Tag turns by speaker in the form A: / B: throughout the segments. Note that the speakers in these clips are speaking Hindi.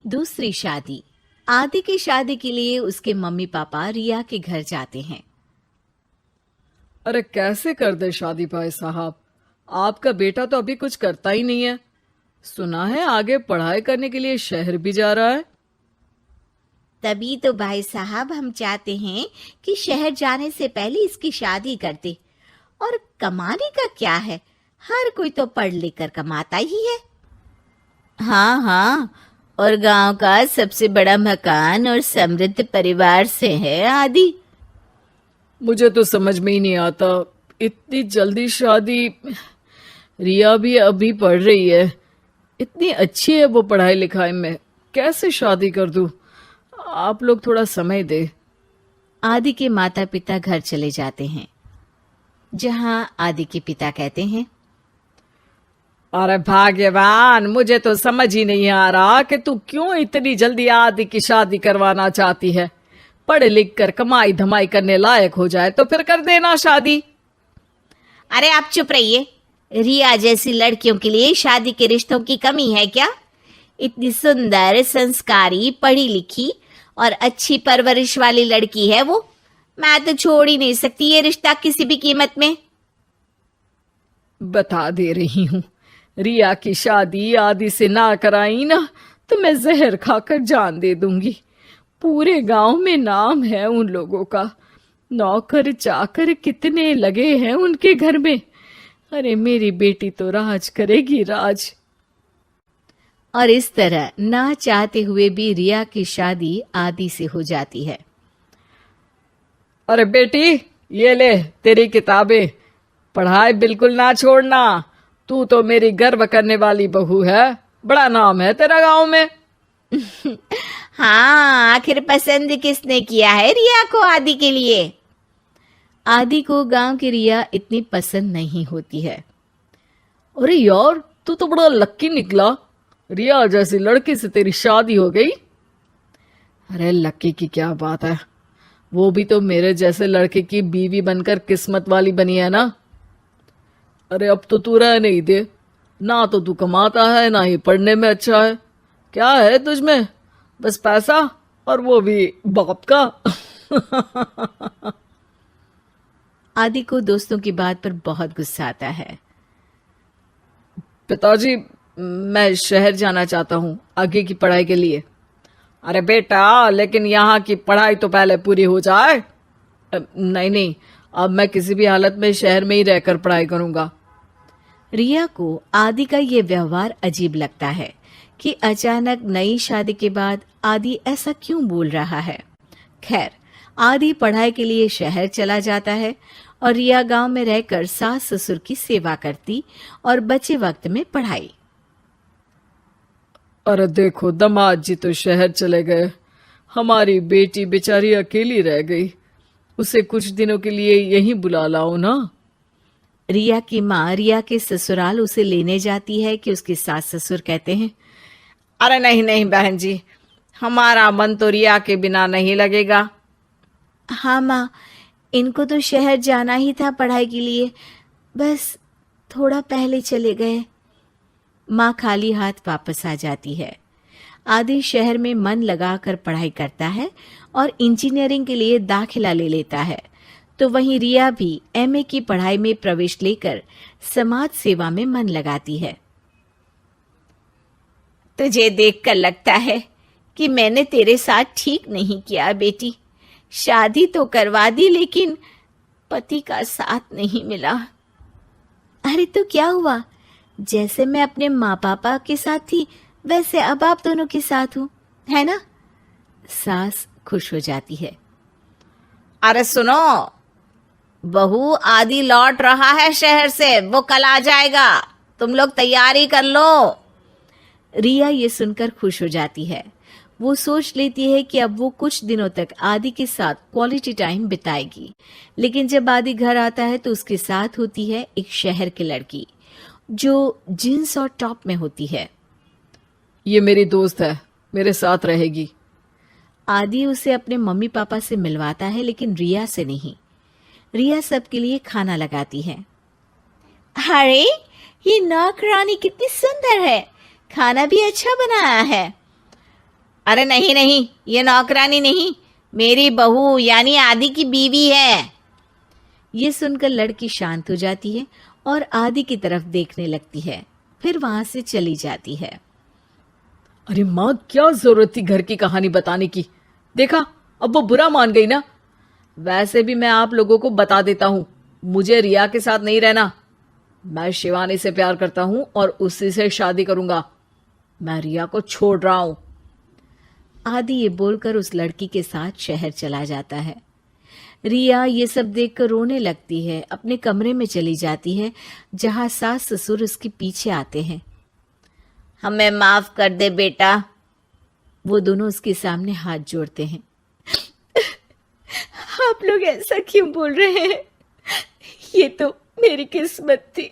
A: दूसरी शादी। आदि की शादी के लिए उसके मम्मी पापा रिया के घर जाते हैं।
B: अरे कैसे कर दे शादी भाई साहब। आपका बेटा तो अभी कुछ करता ही नहीं है। सुना है आगे पढ़ाई करने के लिए शहर भी जा रहा है।
A: तभी तो भाई साहब हम चाहते हैं कि शहर जाने से पहले इसकी शादी कर दे। और कमाने का क्या है, हर कोई तो पढ़ लिख कर कमाता ही है। हाँ हाँ, और गांव का सबसे बड़ा मकान और समृद्ध परिवार से है आदि।
B: मुझे तो समझ में ही नहीं आता, इतनी जल्दी शादी। रिया भी अभी पढ़ रही है, इतनी अच्छी है वो पढ़ाई लिखाई में, कैसे शादी कर दूं। आप लोग थोड़ा समय दे।
A: आदि के माता पिता घर चले जाते हैं, जहां आदि के पिता कहते हैं,
B: अरे भाग्यवान, मुझे तो समझ ही नहीं आ रहा कि तू क्यों इतनी जल्दी आदि की शादी करवाना चाहती है। पढ़ लिख कर कमाई धमाई करने लायक हो जाए तो फिर कर देना शादी।
A: अरे आप चुप रहिए। रिया जैसी लड़कियों के लिए शादी के रिश्तों की कमी है क्या? इतनी सुंदर, संस्कारी, पढ़ी लिखी और अच्छी परवरिश वाली लड़की है वो। मैं तो छोड़ ही नहीं सकती ये रिश्ता किसी भी कीमत में।
B: बता दे रही हूँ, रिया की शादी आदि से ना कराई ना तो मैं जहर खाकर जान दे दूंगी। पूरे गांव में नाम है उन लोगों का, नौकर चाकर कितने लगे हैं उनके घर में। अरे मेरी बेटी तो राज करेगी, राज।
A: और इस तरह ना चाहते हुए भी रिया की शादी आदि से हो जाती है।
B: अरे बेटी, ये ले तेरी किताबें, पढ़ाई बिल्कुल ना छोड़ना। तू तो मेरी गर्व करने वाली बहू है, बड़ा नाम है तेरा गांव में।
A: हाँ, आखिर पसंद किसने किया है रिया को आदि के लिए? आदि को गांव की रिया इतनी पसंद नहीं होती है।
B: अरे यार, तू तो बड़ा लक्की निकला, रिया जैसी लड़की से तेरी शादी हो गई। अरे लक्की की क्या बात है, वो भी तो मेरे जैसे लड़के की बीवी बनकर किस्मत वाली बनी है ना। अरे अब तो तू रह नहीं दे, ना तो तू कमाता है ना ही पढ़ने में अच्छा है। क्या है तुझमें? बस पैसा, और वो भी बाप का।
A: आदि को दोस्तों की बात पर बहुत गुस्सा आता है।
B: पिताजी, मैं शहर जाना चाहता हूँ आगे की पढ़ाई के लिए। अरे बेटा, लेकिन यहाँ की पढ़ाई तो पहले पूरी हो जाए। नहीं नहीं, अब मैं किसी भी हालत में शहर में ही रहकर पढ़ाई करूंगा।
A: रिया को आदि का ये व्यवहार अजीब लगता है कि अचानक नई शादी के बाद आदि ऐसा क्यों बोल रहा है। खैर, आदि पढ़ाई के लिए शहर चला जाता है और रिया गांव में रहकर सास ससुर की सेवा करती और बचे वक्त में पढ़ाई।
B: अरे देखो, दामाद जी तो शहर चले गए, हमारी बेटी बेचारी अकेली रह गई। उसे कुछ दिनों के लिए यहीं बुला लाओ ना।
A: रिया की माँ रिया के ससुराल उसे लेने जाती है कि उसके सास ससुर कहते हैं,
B: अरे नहीं नहीं बहन जी, हमारा मन तो रिया के बिना नहीं लगेगा।
A: हाँ माँ, इनको तो शहर जाना ही था पढ़ाई के लिए, बस थोड़ा पहले चले गए। माँ खाली हाथ वापस आ जाती है। आदि शहर में मन लगाकर पढ़ाई करता है और इंजीनियरिंग के लिए दाखिला ले लेता है, तो वहीं रिया भी एमए की पढ़ाई में प्रवेश लेकर समाज सेवा में मन लगाती है। तुझे देखकर लगता है कि मैंने तेरे साथ ठीक नहीं किया बेटी। शादी तो करवा दी लेकिन पति का साथ नहीं मिला। अरे तो क्या हुआ, जैसे मैं अपने माँ पापा के साथ थी वैसे अब आप दोनों के साथ हूँ, है ना? सास खुश हो जाती है। अरे सुनो, बहू आदि लौट रहा है शहर से, वो कल आ जाएगा, तुम लोग तैयारी कर लो। रिया ये सुनकर खुश हो जाती है। वो सोच लेती है कि अब वो कुछ दिनों तक आदि के साथ क्वालिटी टाइम बिताएगी। लेकिन जब आदि घर आता है तो उसके साथ होती है एक शहर की लड़की जो जींस और टॉप में होती है।
B: ये मेरी दोस्त है, मेरे साथ रहेगी।
A: आदि उसे अपने मम्मी पापा से मिलवाता है लेकिन रिया से नहीं। रिया सबके लिए खाना लगाती है। अरे ये नौकरानी कितनी सुंदर है, खाना भी अच्छा बनाया है। अरे नहीं नहीं, ये नौकरानी नहीं, मेरी बहू यानी आदि की बीवी है। ये सुनकर लड़की शांत हो जाती है और आदि की तरफ देखने लगती है, फिर वहां से चली जाती है।
B: अरे माँ, क्या जरूरत थी घर की कहानी बताने की? देखा, अब वो बुरा मान गई ना। वैसे भी मैं आप लोगों को बता देता हूं, मुझे रिया के साथ नहीं रहना। मैं शिवानी से प्यार करता हूं और उसी से शादी करूंगा। मैं रिया को छोड़ रहा हूं।
A: आदि ये बोलकर उस लड़की के साथ शहर चला जाता है। रिया ये सब देखकर रोने लगती है, अपने कमरे में चली जाती है जहां सास ससुर उसके पीछे आते हैं। हमें माफ कर दे बेटा। वो दोनों उसके सामने हाथ जोड़ते हैं। आप लोग ऐसा क्यों बोल रहे हैं? ये तो मेरी किस्मत थी,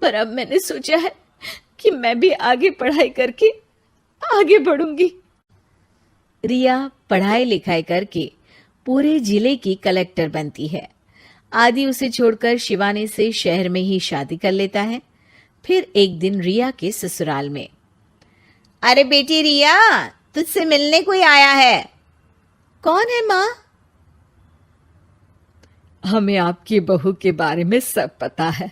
A: पर अब मैंने सोचा है कि मैं भी आगे पढ़ाई करके आगे बढ़ूंगी। रिया पढ़ाई लिखाई करके पूरे जिले की कलेक्टर बनती है। आदि उसे छोड़कर शिवानी से शहर में ही शादी कर लेता है। फिर एक दिन रिया के ससुराल में, अरे बेटी रिया, तुझसे मिलने कोई आया है। कौन है माँ?
B: हमें आपकी बहू के बारे में सब पता है।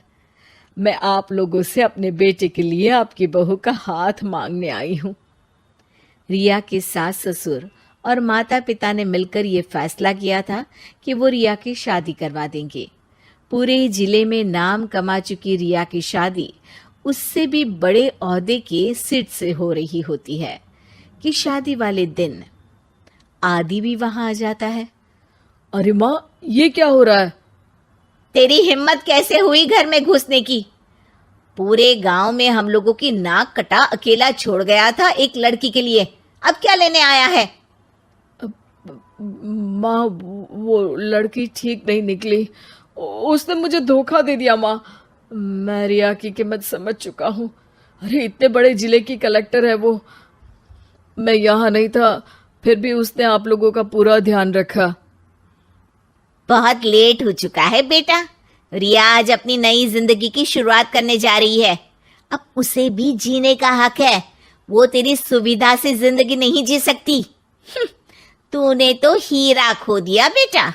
B: मैं आप लोगों से अपने बेटे के लिए आपकी बहू का हाथ मांगने आई हूं।
A: रिया के सास ससुर और माता पिता ने मिलकर ये फैसला किया था कि वो रिया की शादी करवा देंगे। पूरे जिले में नाम कमा चुकी रिया की शादी उससे भी बड़े ओहदे के सिट से हो रही होती है कि शादी वाले दिन आदि भी वहां आ जाता है।
B: अरे माँ, ये क्या हो रहा है?
A: तेरी हिम्मत कैसे हुई घर में घुसने की? पूरे गांव में हम लोगों की नाक कटा अकेला छोड़ गया था एक लड़की के लिए, अब क्या लेने आया है?
B: माँ, वो लड़की ठीक नहीं निकली। उसने मुझे धोखा दे दिया माँ। मैं रिया की कीमत समझ चुका हूँ। अरे इतने बड़े जिले की कलेक्टर है वो। मैं यहाँ नहीं था, फिर भी उसने आप लोगों का पूरा ध्यान रखा।
A: बहुत लेट हो चुका है बेटा। रिया आज अपनी नई जिंदगी की शुरुआत करने जा रही है, अब उसे भी जीने का हक है। वो तेरी सुविधा से जिंदगी नहीं जी सकती। तूने तो हीरा खो दिया बेटा।